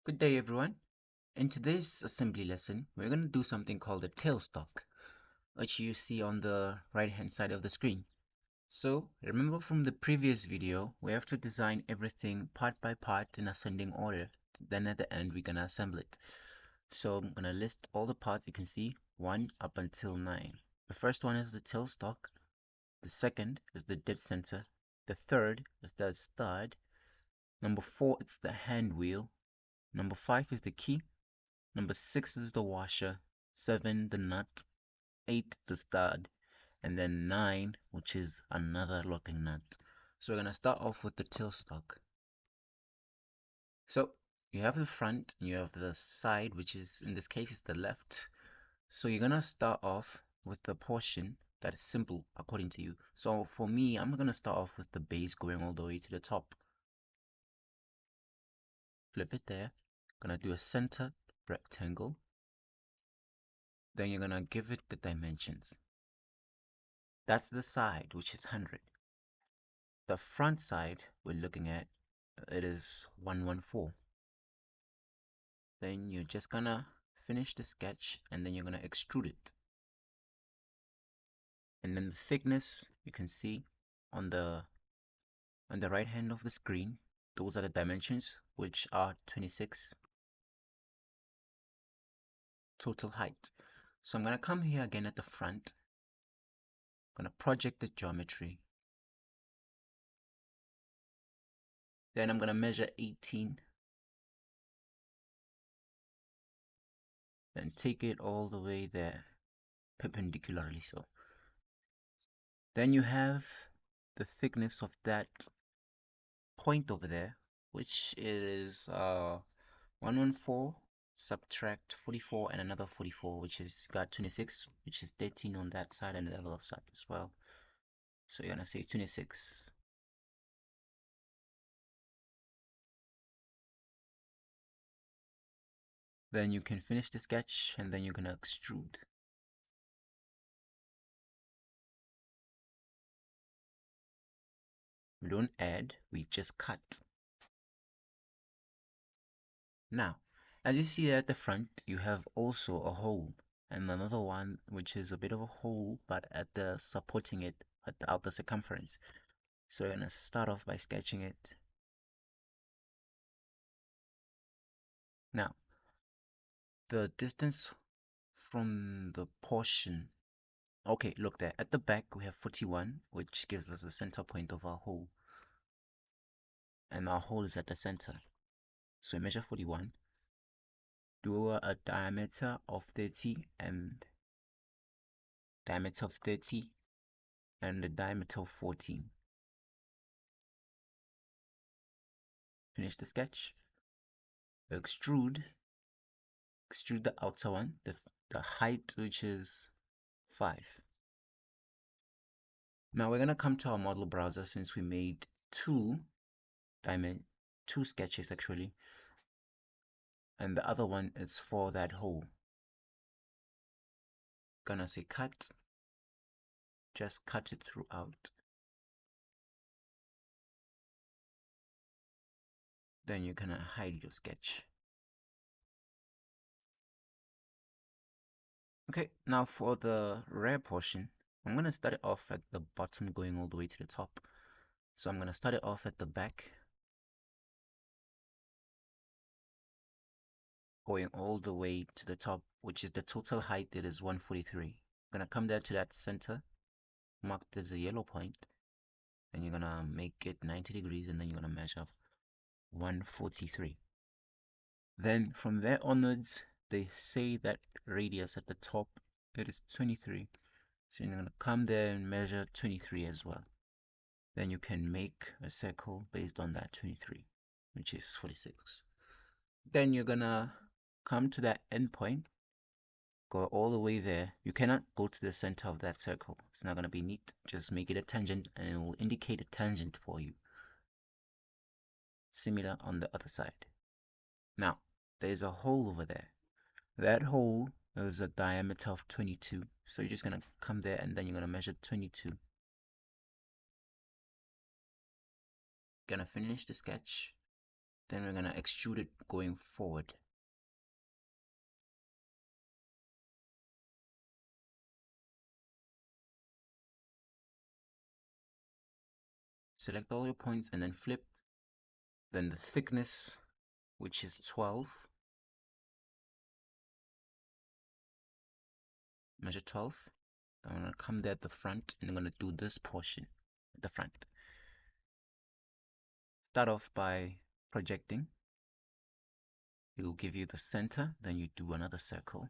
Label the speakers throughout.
Speaker 1: Good day, everyone. In today's assembly lesson, we're going to do something called a tailstock, which you see on the right hand side of the screen. So remember from the previous video, we have to design everything part by part in ascending order. Then at the end, we're going to assemble it. So I'm going to list all the parts you can see, 1 up until 9. The first one is the tailstock. The second is the dead center. The third is the stud. Number 4 is the hand wheel. Number 5 is the key. Number 6 is the washer, 7 the nut, 8 the stud, and then 9, which is another locking nut. So we're going to start off with the tailstock. So you have the front and you have the side, which is in this case is the left. So you're going to start off with the portion that is simple according to you. So for me, I'm going to start off with the base going all the way to the top. Flip it there. Gonna do a center rectangle. Then you're gonna give it the dimensions. That's the side, which is 100. The front side we're looking at, it is 114. Then you're just gonna finish the sketch and then you're gonna extrude it. And then the thickness you can see on the right hand of the screen, those are the dimensions, which are 26 total height. So I'm gonna come here again at the front, gonna project the geometry. Then I'm gonna measure 18. Then take it all the way there, perpendicularly so. Then you have the thickness of that point over there, which is 114, subtract 44 and another 44, which is got 26, which is 13 on that side and the other side as well. So you're gonna say 26. Then you can finish the sketch and then you're gonna extrude. We don't add, we just cut. Now, as you see at the front, you have also a hole and another one which is a bit of a hole but at the supporting it at the outer circumference. So you're gonna start off by sketching it. Now, the distance from the portion, okay, look there. At the back we have 41, which gives us the center point of our hole. And our hole is at the center. So measure 41. Do a diameter of 30 and diameter of 30 and a diameter of 14. Finish the sketch. Extrude the outer one, the height, which is 5. Now we're gonna come to our model browser since we made two sketches actually, and the other one is for that hole. Gonna say cut, just cut it throughout. Then you're gonna hide your sketch. Okay, now for the rear portion, I'm gonna start it off at the bottom going all the way to the top. So I'm gonna start it off at the back, going all the way to the top, which is the total height. It is 143. I'm gonna come there to that center, mark there's a yellow point, and you're gonna make it 90 degrees, and then you're gonna measure 143. Then from there onwards, they say that radius at the top, it is 23. So you're gonna come there and measure 23 as well. Then you can make a circle based on that 23, which is 46. Then you're gonna come to that end point, go all the way there. You cannot go to the center of that circle. It's not gonna be neat. Just make it a tangent and it will indicate a tangent for you. Similar on the other side. Now, there's a hole over there. That hole is a diameter of 22. So you're just gonna come there and then you're gonna measure 22. Gonna finish the sketch. Then we're going to extrude it going forward. Select all your points and then flip. Then the thickness, which is 12, measure 12. I'm going to come there at the front and I'm going to do this portion at the front. Start off by projecting. It will give you the center, then you do another circle.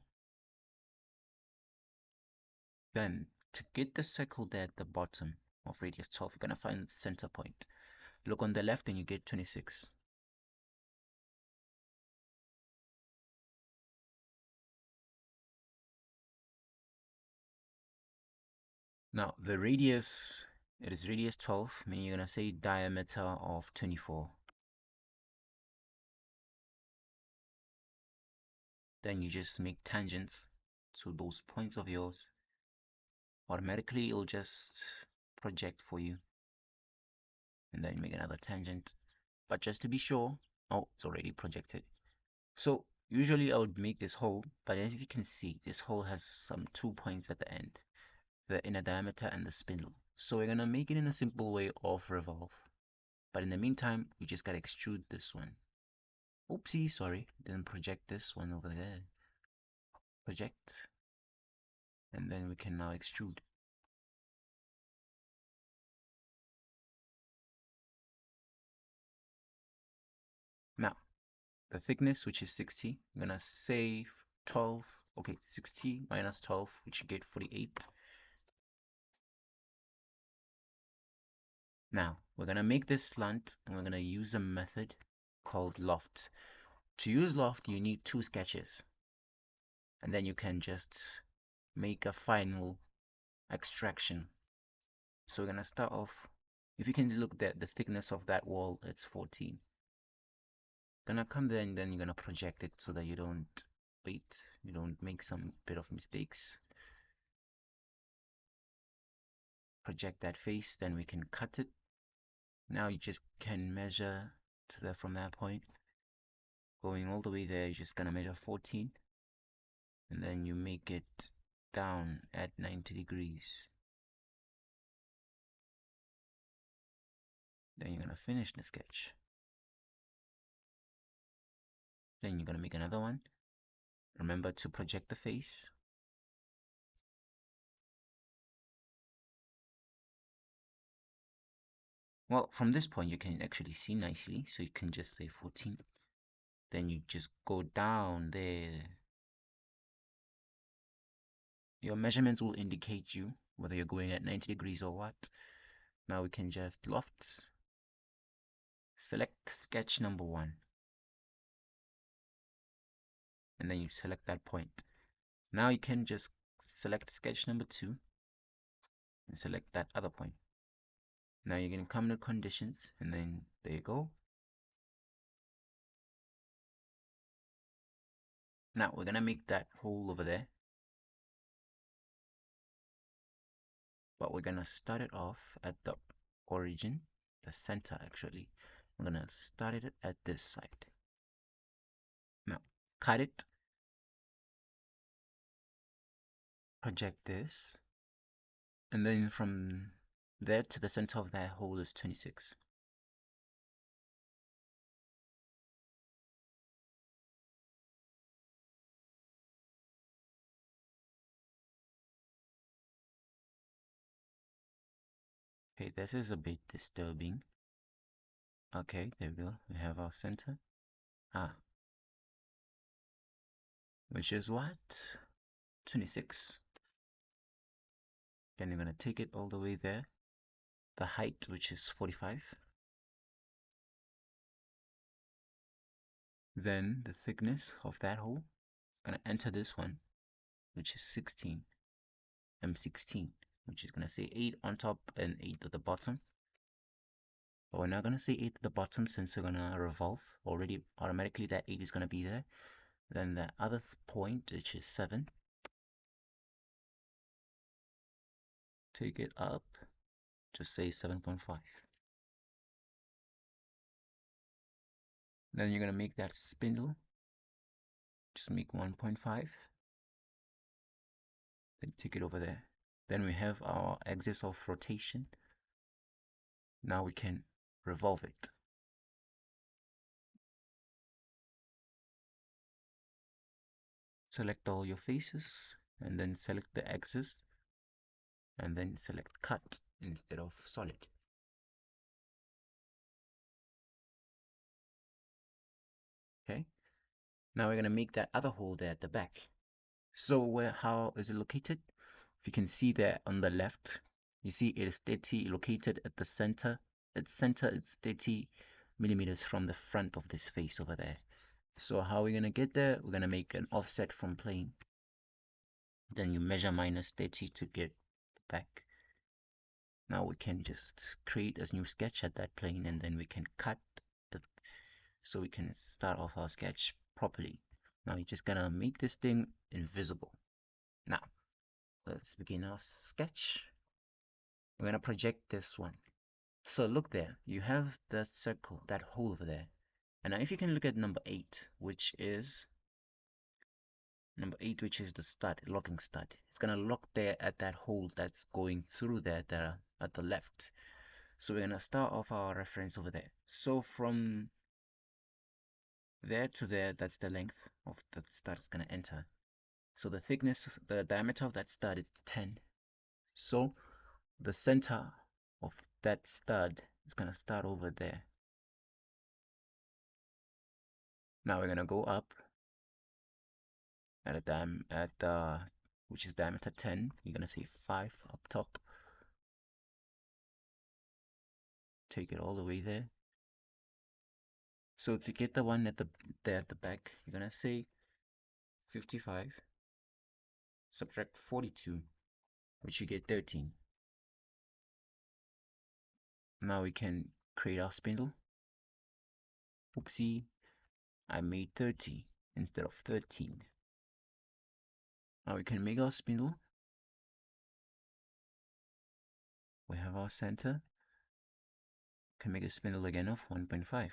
Speaker 1: Then to get the circle there at the bottom of radius 12, you're going to find the center point. Look on the left and you get 26. Now the radius, it is radius 12, meaning you're going to say diameter of 24. Then you just make tangents to those points of yours. Automatically it'll just project for you. And then make another tangent. But just to be sure, oh, it's already projected. So usually I would make this hole, but as you can see, this hole has some 2 points at the end, the inner diameter and the spindle. So we're gonna make it in a simple way of revolve. But in the meantime, we just gotta extrude this one. Oopsie, sorry, didn't project this one over there. Project, and then we can now extrude. Now, the thickness, which is 60, I'm gonna say 12, okay, 60 minus 12, which you get 48. Now, we're gonna make this slant, and we're gonna use a method called loft. To use loft, you need 2 sketches, and then you can just make a final extraction. So we're gonna start off, if you can look at the thickness of that wall, it's 14. Gonna come there and then you're gonna project it so that you don't make some bit of mistakes. Project that face, then we can cut it. Now you just can measure to there from that point. Going all the way there, you're just gonna measure 14. And then you make it down at 90 degrees. Then you're gonna finish the sketch. Then you're gonna make another one. Remember to project the face. Well, from this point you can actually see nicely, so you can just say 14. Then you just go down there. Your measurements will indicate you whether you're going at 90 degrees or what. Now we can just loft. Select sketch number 1. And then you select that point. Now you can just select sketch number 2 and select that other point. Now you're going to come to conditions and then there you go. Now we're going to make that hole over there. But we're going to start it off at the origin, the center actually. I'm going to start it at this side. Now cut it. Project this. And then from there to the center of that hole is 26. Okay, this is a bit disturbing. Okay, there we go. We have our center. Which is what? 26. Then you're going to take it all the way there. The height, which is 45. Then the thickness of that hole is going to enter this one, which is 16. M16, which is going to say 8 on top and 8 at the bottom. But we're not going to say 8 at the bottom since we're going to revolve. Already automatically that 8 is going to be there. Then the other point, which is 7. Take it up, just say 7.5. Then you're going to make that spindle. Just make 1.5. Then take it over there. Then we have our axis of rotation. Now we can revolve it. Select all your faces and then select the axis and then select cut instead of solid. Okay, now we're going to make that other hole there at the back. So how is it located? If you can see there on the left, you see it is 30 located at the center. At center, it's 30 millimeters from the front of this face over there. So how are we going to get there? We're going to make an offset from plane. Then you measure minus 30 to get back. Now we can just create a new sketch at that plane, and then we can cut it so we can start off our sketch properly. Now you're just gonna make this thing invisible. Now let's begin our sketch. We're gonna project this one. So look there, you have the circle, that hole over there. And now if you can look at number 8, which is the stud, locking stud. It's gonna lock there at that hole that's going through there at the left. So we're gonna start off our reference over there. So from there to there, that's the length of the stud it's gonna enter. So the thickness, the diameter of that stud is 10. So the center of that stud is gonna start over there. Now we're gonna go up at which is diameter 10. You're gonna say 5 up top. Take it all the way there. So to get the one at the back, you're gonna say 55 subtract 42, which you get 13. Now we can create our spindle. Oopsie, I made 30 instead of 13. Now we can make our spindle. We have our center. Can make a spindle again of 1.5.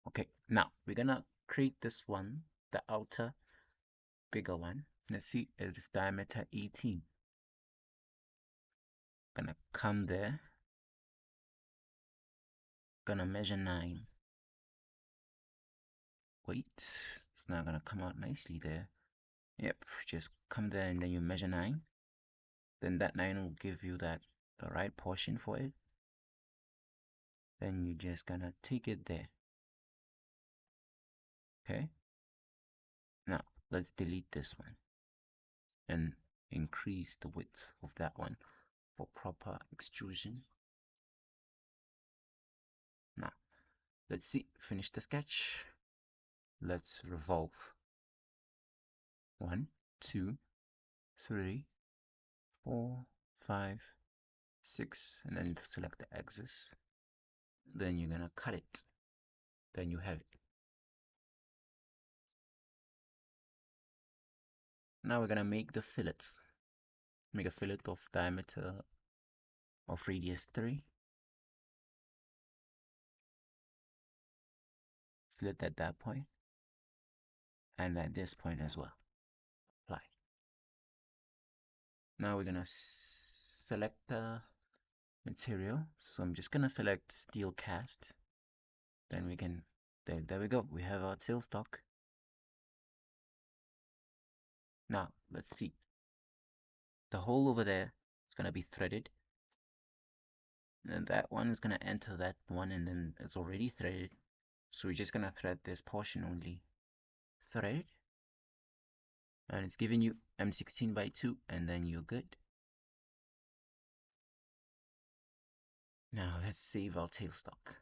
Speaker 1: Okay, now we're gonna create this one, the outer bigger one. Let's see, it is diameter 18. Gonna come there. Gonna measure 9. Wait, it's not gonna come out nicely there. Yep, just come there and then you measure 9. Then that 9 will give you the right portion for it. Then you're just gonna take it there. Okay, now let's delete this one and increase the width of that one for proper extrusion. Now let's see, finish the sketch. Let's revolve. 1, 2, 3, 4, 5, 6, and then select the axis. Then you're gonna cut it. Then you have it. Now we're gonna make the fillets. Make a fillet of diameter of radius 3. Fillet at that point and at this point as well. Apply. Now we're gonna select the material. So I'm just gonna select steel cast. Then we can, there we go. We have our tailstock. Now let's see. The hole over there is gonna be threaded. And that one is gonna enter that one, and then it's already threaded. So we're just gonna thread this portion only. Thread. And it's giving you M16/2, and then you're good. Now let's save our tailstock.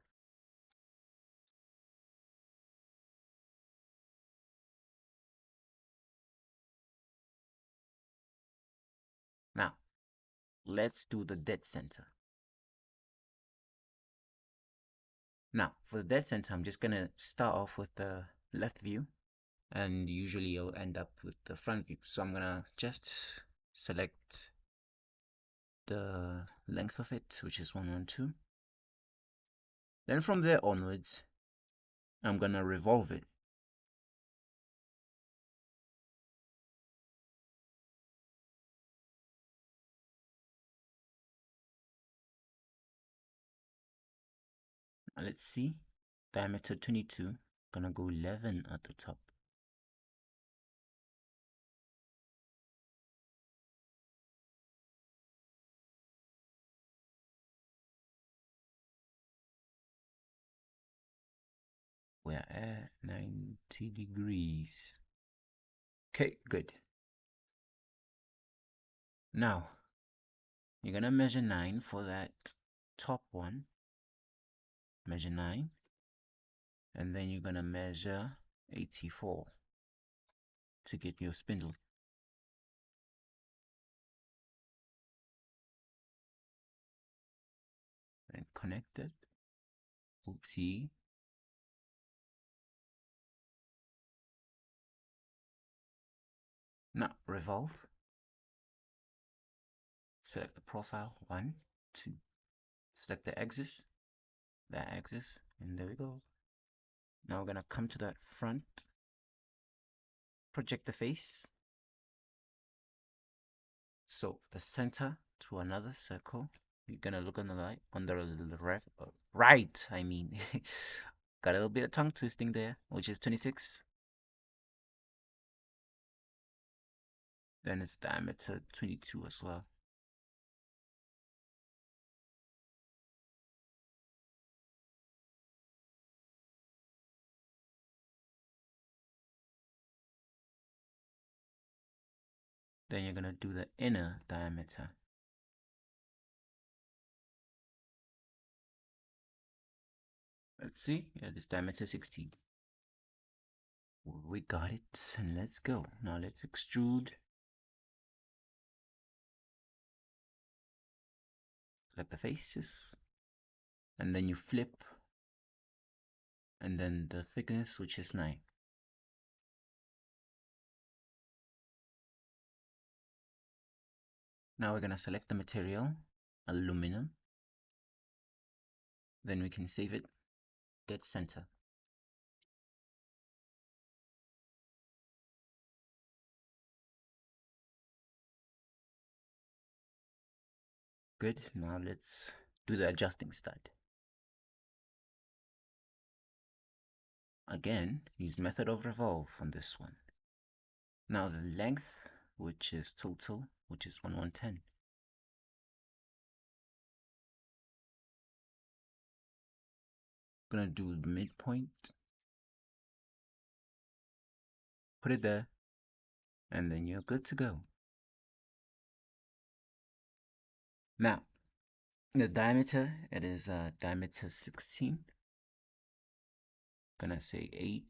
Speaker 1: Now let's do the dead center. Now for the dead center, I'm just gonna start off with the left view, and usually I'll end up with the front view. So I'm gonna just select the length of it, which is 112. Then from there onwards, I'm gonna revolve it. Let's see, diameter 22, gonna go 11 at the top. We're at 90 degrees. Okay, good. Now, you're gonna measure 9 for that top one. Measure 9. And then you're gonna measure 84 to get your spindle. And connect it. Oopsie. Now revolve. Select the profile. 1, 2. Select the axis. That axis. And there we go. Now we're gonna come to that front. Project the face. So the center to another circle. You're gonna look on the right, on the right. I mean, got a little bit of tongue twisting there, which is 26. Then its diameter 22 as well. Then you're gonna do the inner diameter. Let's see, yeah, this diameter 16. We got it, and let's go. Now let's extrude. Select the faces, and then you flip, and then the thickness, which is 9. Now we're gonna select the material, aluminum. Then we can save it dead center. Good, now let's do the adjusting stud. Again, use method of revolve on this one. Now the length, which is total, which is 110. Gonna do midpoint, put it there, and then you're good to go. Now, the diameter, it is diameter 16. Gonna say 8.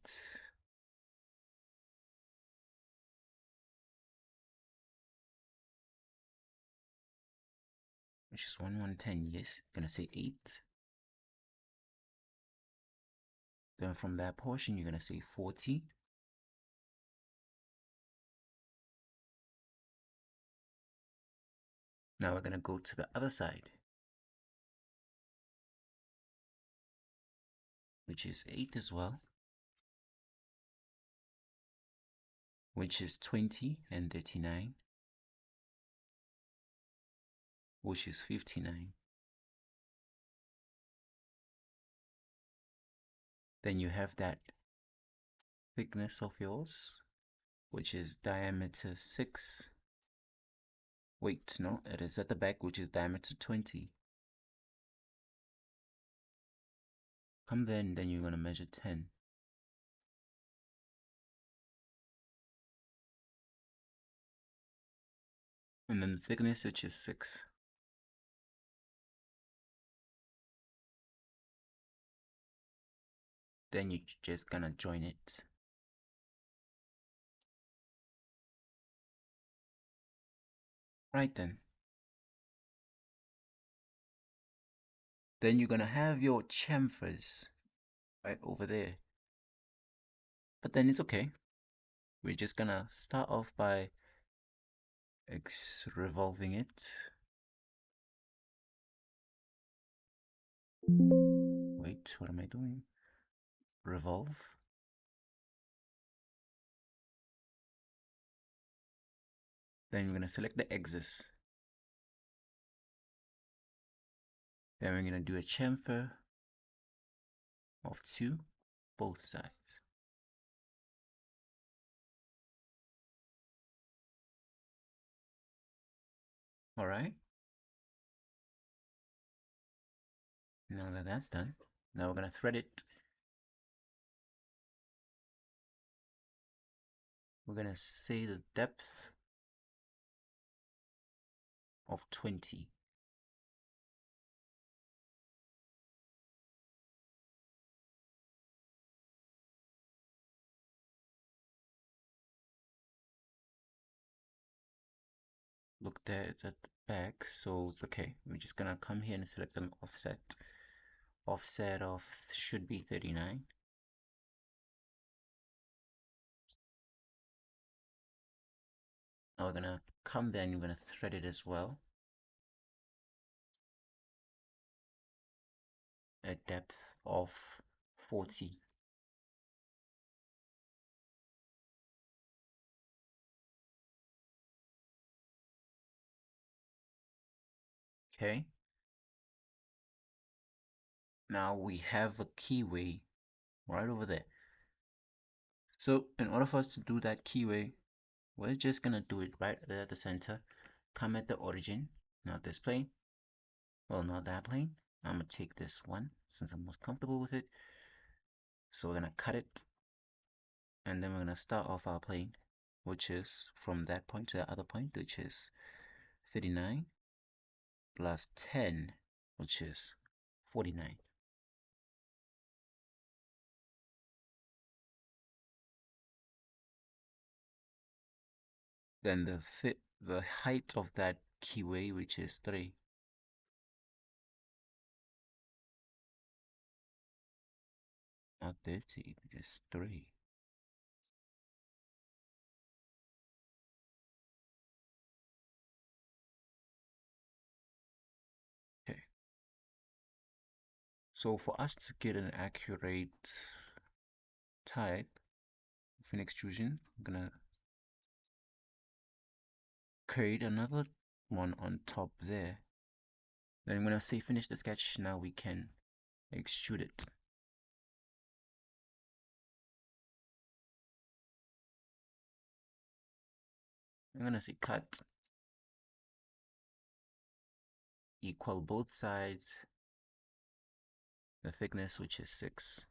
Speaker 1: Which is 110, yes. Gonna say 8. Then from that portion, you're gonna say 40. Now we're gonna go to the other side, which is 8 as well, which is 20 and 39, which is 59. Then you have that thickness of yours, which is diameter 6. Wait, no, it is at the back, which is diameter 20. Come then you're gonna measure 10. And then the thickness, which is 6. Then you're just gonna join it. Right then. Then you're gonna have your chamfers right over there. But then it's okay. We're just gonna start off by revolving it. Wait, what am I doing? Revolve. Then we're going to select the axis. Then we're going to do a chamfer of 2, both sides. Alright, now that that's done, now we're going to thread it. We're going to say the depth of 20. Look there, it's at the back, so it's okay. We're just gonna come here and select an offset. Offset of should be 39. Now we're gonna come there and we're gonna thread it as well. A depth of 40. Okay. Now we have a keyway right over there. So in order for us to do that keyway, we're just gonna do it right there at the center. Come at the origin, not this plane. Well, not that plane. I'm gonna take this one since I'm most comfortable with it. So we're gonna cut it, and then we're gonna start off our plane, which is from that point to the other point, which is 39 plus 10, which is 49. Then the height of that keyway, which is 3. Not 30, it's 3. Okay. So for us to get an accurate type of an extrusion, I'm gonna create another one on top there. Then I'm gonna say finish the sketch. Now we can extrude it. I'm gonna say cut, equal both sides, the thickness, which is 6.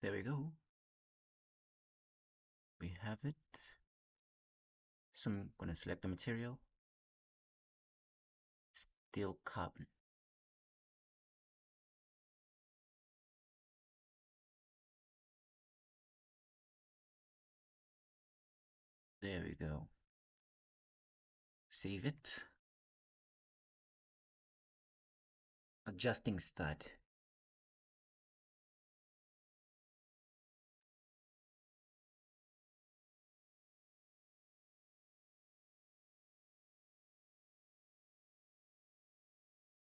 Speaker 1: There we go. We have it. So I'm gonna select the material, steel carbon. There we go. Save it. Adjusting stud.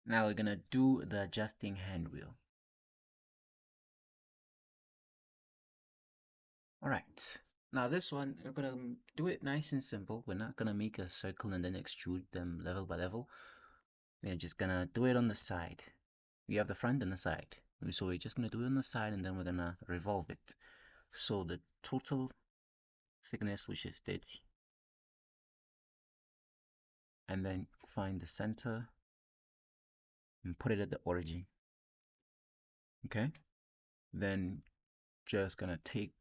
Speaker 1: Now we're gonna do the adjusting hand wheel. Alright, now this one, we're gonna do it nice and simple. We're not gonna make a circle and then extrude them level by level. We're just gonna do it on the side. We have the front and the side. So we're just gonna do it on the side and then we're gonna revolve it. So the total thickness, which is 30. And then find the center and put it at the origin. Okay, then just gonna take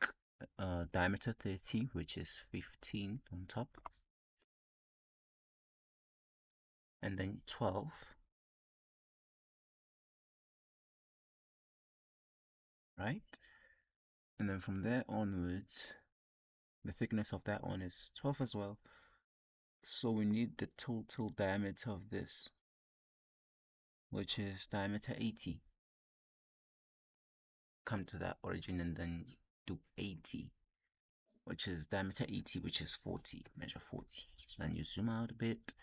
Speaker 1: diameter 30, which is 15 on top, and then 12, right? And then from there onwards, the thickness of that one is 12 as well. So we need the total diameter of this, which is diameter 80. Come to that origin and then do 80. which is diameter 80, which is 40. Measure 40. Then you zoom out a bit.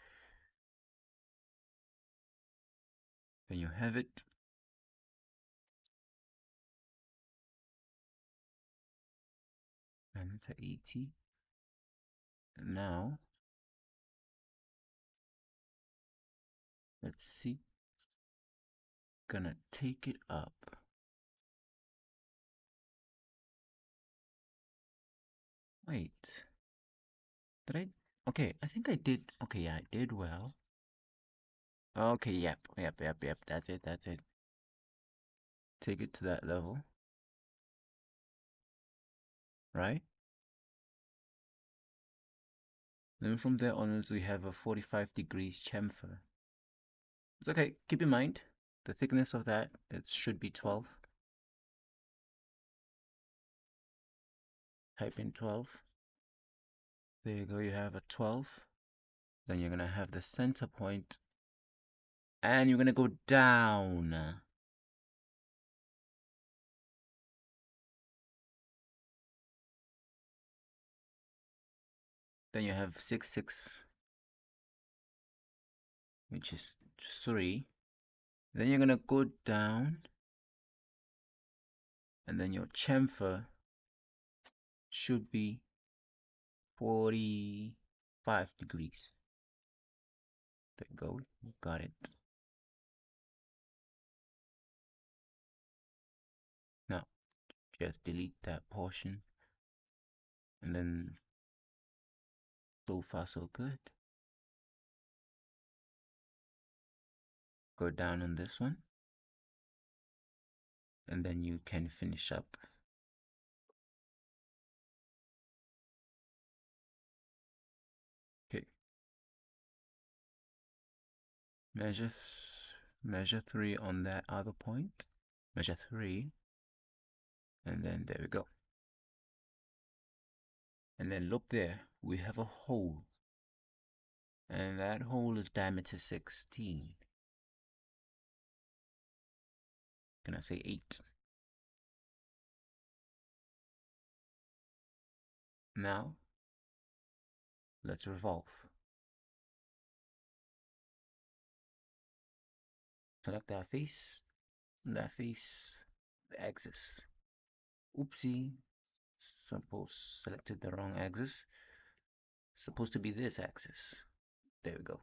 Speaker 1: Then you have it. Diameter 80. And now, let's see. Gonna take it up. Wait. Did I? Okay, I think I did. Okay, yeah, I did well. Okay, yep. That's it. Take it to that level, right? Then from there onwards, we have a 45 degrees chamfer. It's okay. Keep in mind, the thickness of that, it should be 12. Type in 12. There you go, you have a 12. Then you're gonna have the center point, and you're gonna go down. Then you have 6, 6, which is 3. Then you're gonna go down, and then your chamfer should be 45 degrees. There you go, you got it. Now, just delete that portion, and then so far so good. Go down on this one, and then you can finish up. Okay, measure 3 on that other point. Measure 3, and then there we go. And then look there, we have a hole, and that hole is diameter 16. Can I say 8? Now, let's revolve. Select that face, the axis. Oopsie, selected the wrong axis. Supposed to be this axis. There we go.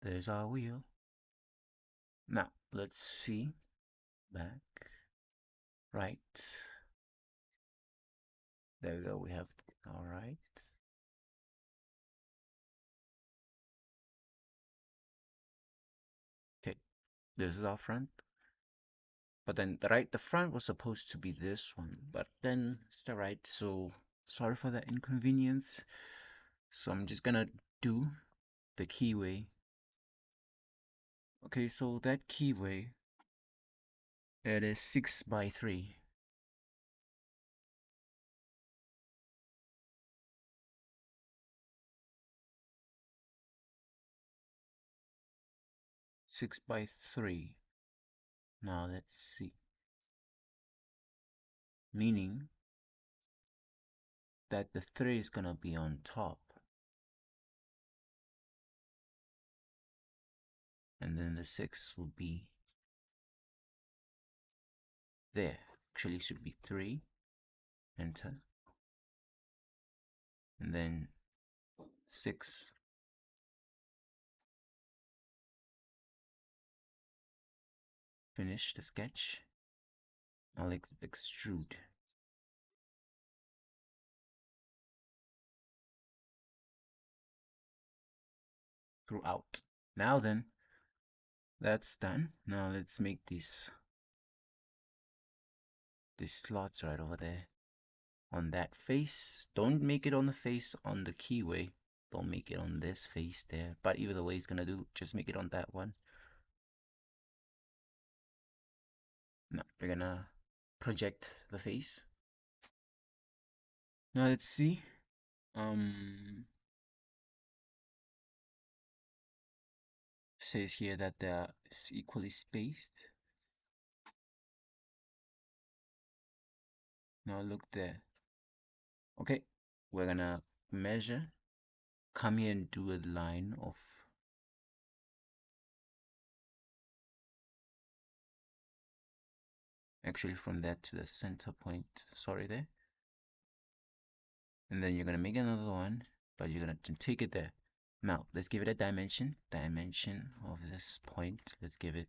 Speaker 1: There's our wheel. Now, let's see. Back, right. There we go. We have, all right. Okay, this is our front. But then the front was supposed to be this one, but then it's the right. So sorry for the inconvenience. So I'm just gonna do the keyway. Okay, so that keyway, it is 6 by 3. 6 by 3. Now let's see. Meaning that the 3 is gonna be on top. And then the 6 will be there. Actually should be 3. Enter. And then 6. Finish the sketch. I'll extrude. Throughout. Now then, that's done. Now let's make these slots right over there on that face. Don't make it on the face on the keyway. Don't make it on this face there. But either way, it's gonna do. Just make it on that one. Now we're gonna project the face. Now let's see. Says here that they're equally spaced. Now look there. Okay, we're gonna measure. Come here and do a line of actually from that to the center point. Sorry there. And then you're gonna make another one, but you're gonna take it there. Now let's give it a dimension. Dimension of this point. Let's give it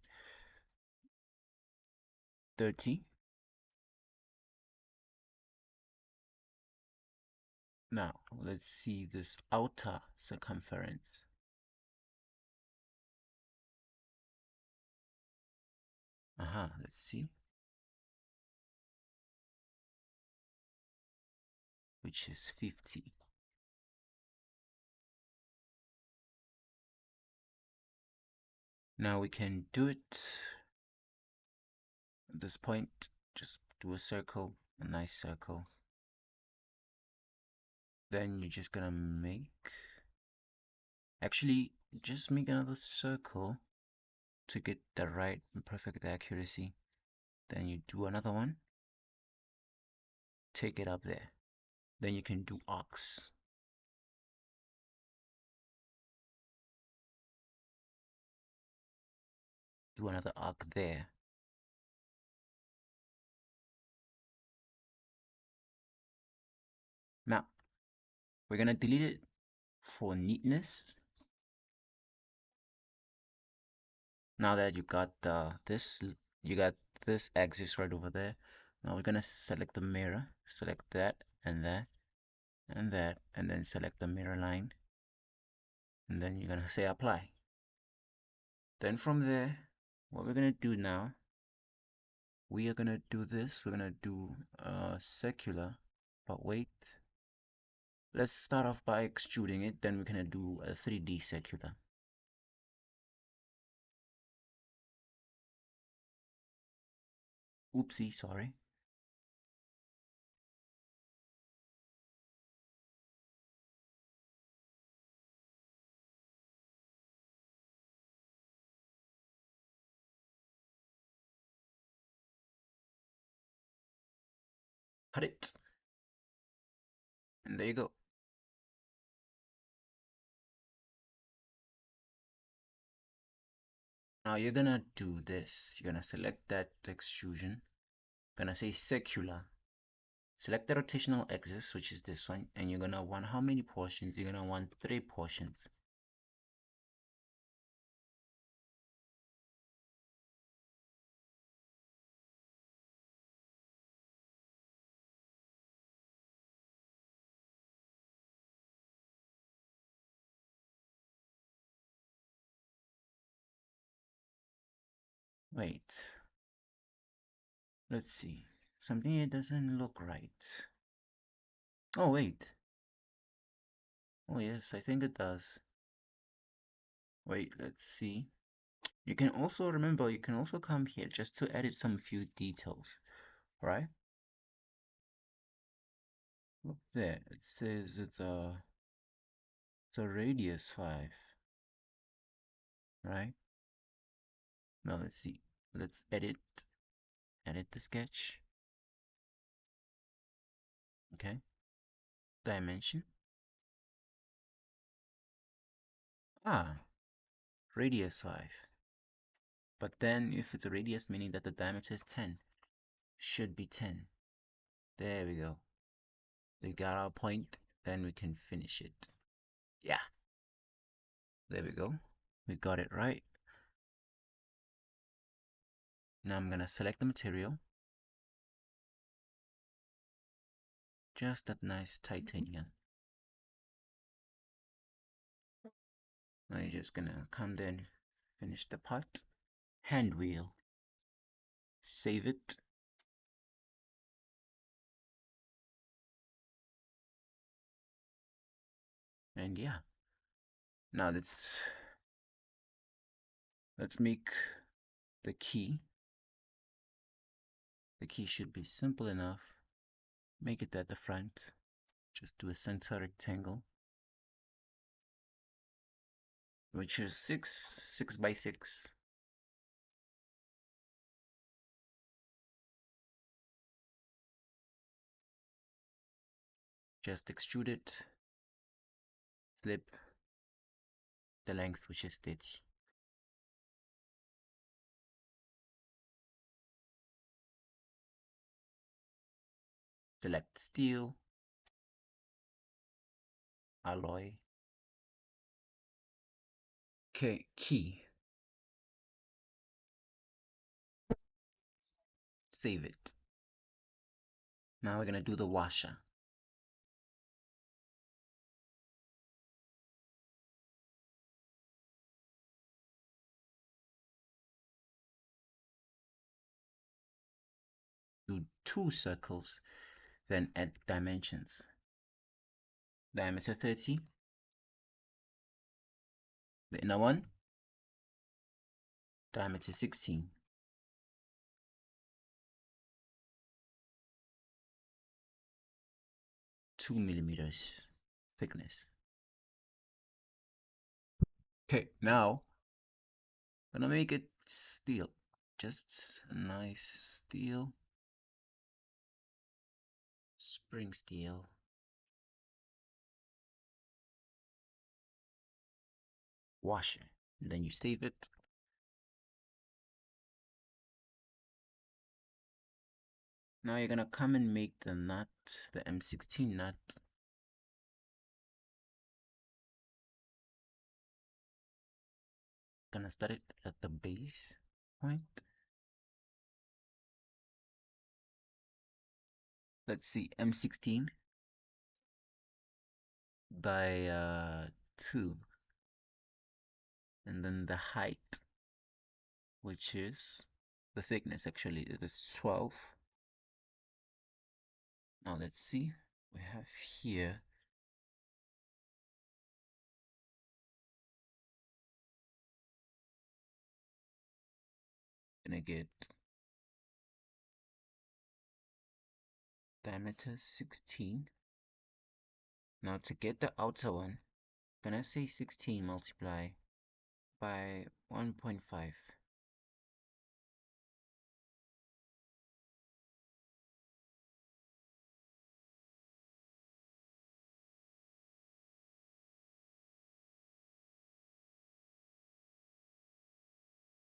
Speaker 1: 30. Now let's see this outer circumference. Let's see. Which is 50. Now we can do it at this point. Just do a circle, a nice circle. Then you're just gonna actually just make another circle to get the right and perfect accuracy. Then you do another one, take it up there. Then you can do arcs. Do another arc there. Now we're gonna delete it for neatness. Now that you got you got this axis right over there. Now we're gonna select the mirror, select that and that and that, and then select the mirror line, and then you're gonna say apply. Then from there, what we're gonna do now, we are gonna do this. We're gonna do circular, but wait. Let's start off by extruding it. Then we're gonna do a 3D circular. Oopsie, sorry. Cut it. And there you go. Now you're gonna do this. You're gonna select that extrusion. Gonna say circular. Select the rotational axis, which is this one, and you're gonna want how many portions? You're gonna want 3 portions. Wait. Let's see. Something here doesn't look right. Oh, wait. Oh, yes, I think it does. Wait, let's see. You can also remember, you can also come here just to edit some few details, right? Look there, it says it's a radius 5, right? Now let's see. Let's edit the sketch. Okay. Dimension. Radius 5. But then if it's a radius, meaning that the diameter is 10, should be 10. There we go. We got our point, then we can finish it. Yeah, there we go. We got it right. Now I'm gonna select the material. Just that nice titanium. Now you're just gonna come then, finish the part. Hand wheel. Save it. And yeah. Now let's make the key. The key should be simple enough. Make it at the front. Just do a center rectangle, which is 6 by 6. just extrude it, flip the length, which is 30. Select steel, alloy. Okay, key. Save it. Now we're gonna do the washer. Do 2 circles, then add dimensions. Diameter 30. The inner one, diameter 16. 2 millimeters thickness. Okay, now I'm gonna make it steel. Just a nice steel, spring steel. Wash it, and then you save it. Now you're gonna come and make the nut, the M16 nut. Gonna start it at the base point. Let's see, M16 by 2, and then the height, which is the thickness, actually it is 12. Now let's see, we have here gonna get diameter 16. Now to get the outer one, gonna say 16 multiply by 1.5.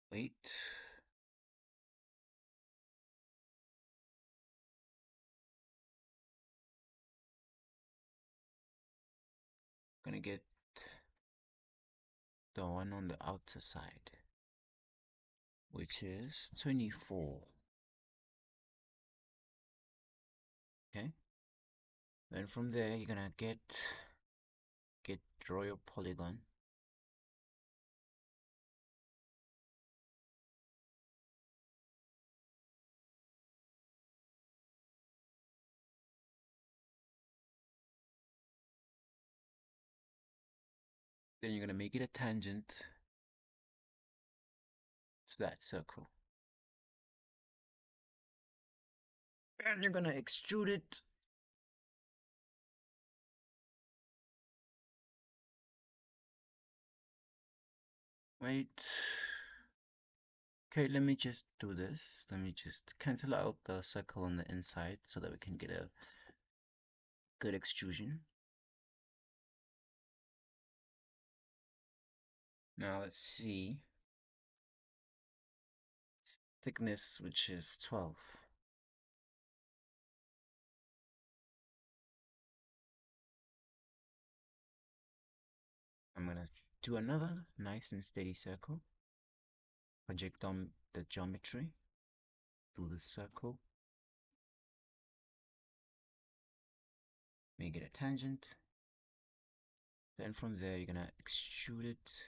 Speaker 1: Wait. Gonna get the one on the outer side, which is 24. Okay. Then from there you're gonna draw your polygon. Then you're gonna make it a tangent to that circle. And you're gonna extrude it. Wait. Okay, let me just do this. Let me just cancel out the circle on the inside so that we can get a good extrusion. Now let's see. Thickness, which is 12. I'm gonna do another nice and steady circle. Project on the geometry. Do the circle. Make it a tangent. Then from there, you're gonna extrude it,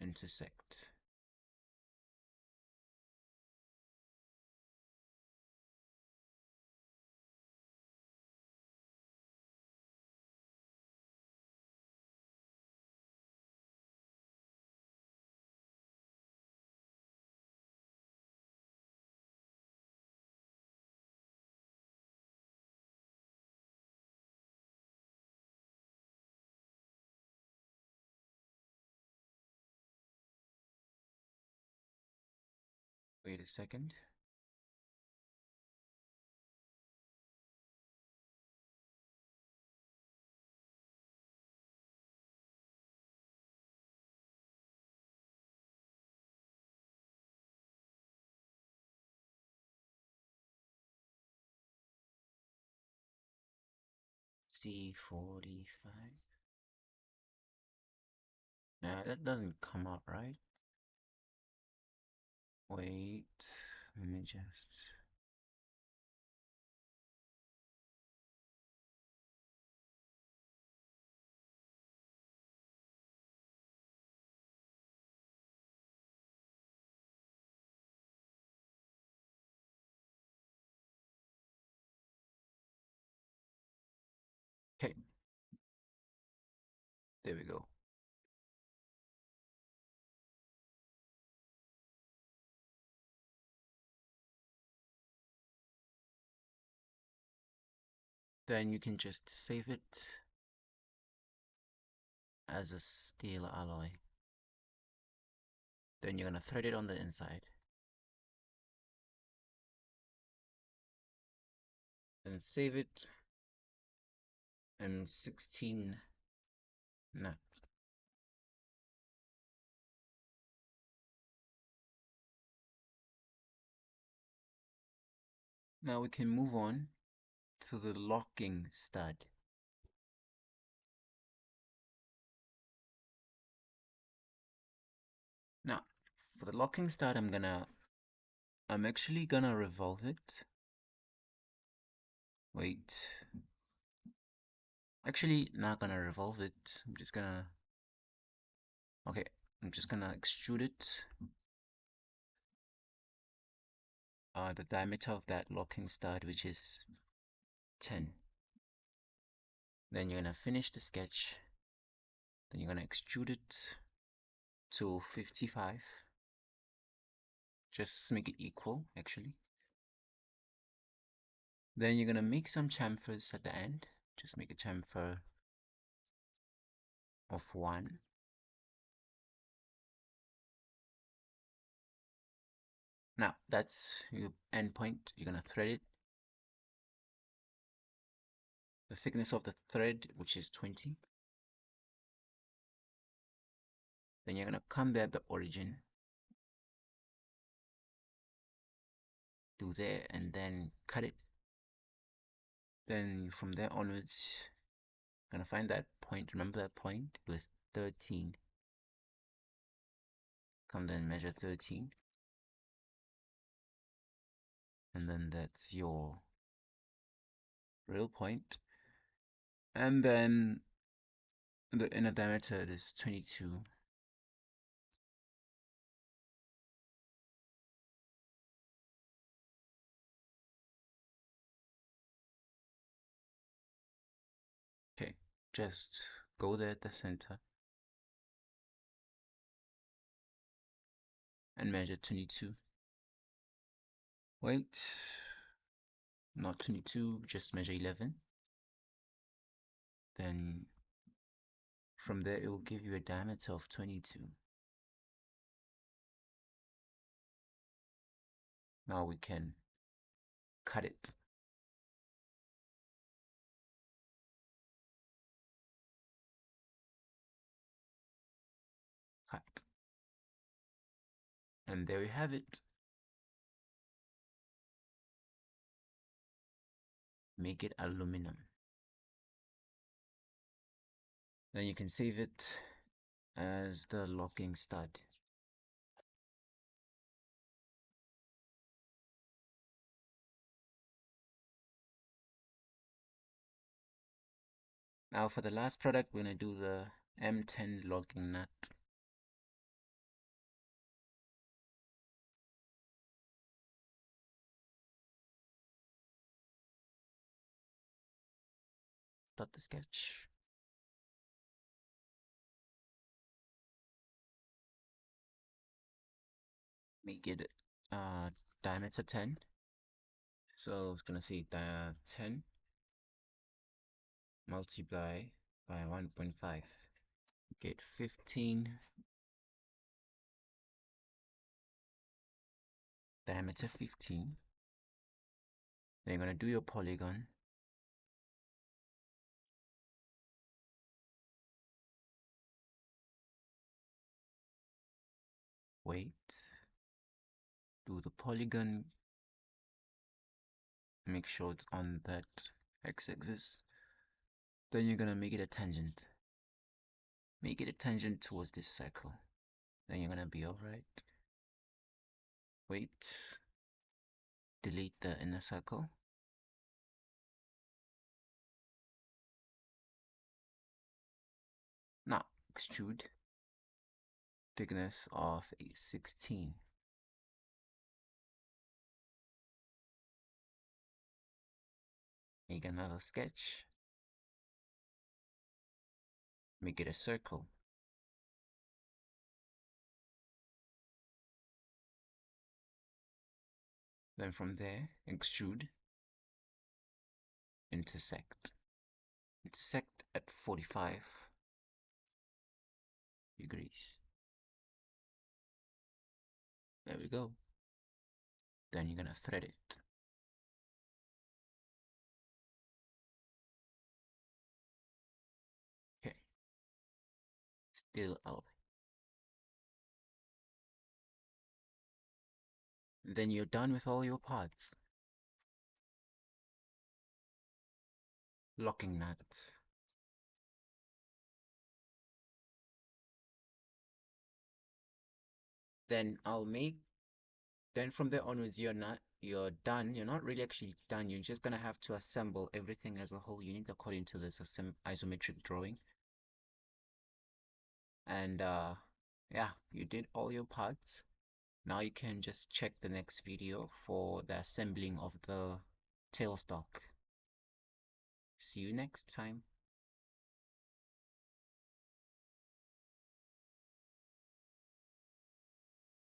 Speaker 1: intersect. Wait a second. C45. Now that doesn't come out right. Wait, let me just. Okay, there we go. Then you can just save it as a steel alloy. Then you're gonna thread it on the inside. And save it in 16 nuts. Now we can move on to the locking stud. Now, for the locking stud, I'm actually gonna revolve it. Wait. Actually, not gonna revolve it. Okay, I'm just gonna extrude it. The diameter of that locking stud, which is 10. Then you're gonna finish the sketch. Then you're gonna extrude it to 55. Just make it equal, actually. Then you're gonna make some chamfers at the end. Just make a chamfer of 1. Now, that's your endpoint. You're gonna thread it. The thickness of the thread, which is 20. Then you're gonna come there at the origin. Do there and then cut it. Then from there onwards, gonna find that point. Remember that point? It was 13. Come then measure 13. And then that's your real point. And then the inner diameter is 22. Okay, just go there at the center and measure 22. Wait, not 22, just measure 11. Then from there, it will give you a diameter of 22. Now we can cut it. Cut. And there we have it. Make it aluminum. Then you can save it as the locking stud. Now for the last product, we're going to do the M10 locking nut. Start the sketch. Make it diameter 10. So it's gonna say 10 multiply by 1.5. Get 15. Diameter 15. Then you're gonna do your polygon. Wait. Do the polygon. Make sure it's on that x-axis. Then you're gonna make it a tangent. Make it a tangent towards this circle. Then you're gonna be alright. Wait. Delete the inner circle. Now extrude. Thickness of a 16. Make another sketch. Make it a circle. Then from there, extrude, intersect. Intersect at 45 degrees. There we go. Then you're gonna thread it. Okay. Still out. Then you're done with all your parts. Locking nut. Then from there onwards you're done. You're not really actually done. You're just gonna have to assemble everything as a whole unit according to this isometric drawing. And yeah, you did all your parts. Now you can just check the next video for the assembling of the tailstock. See you next time.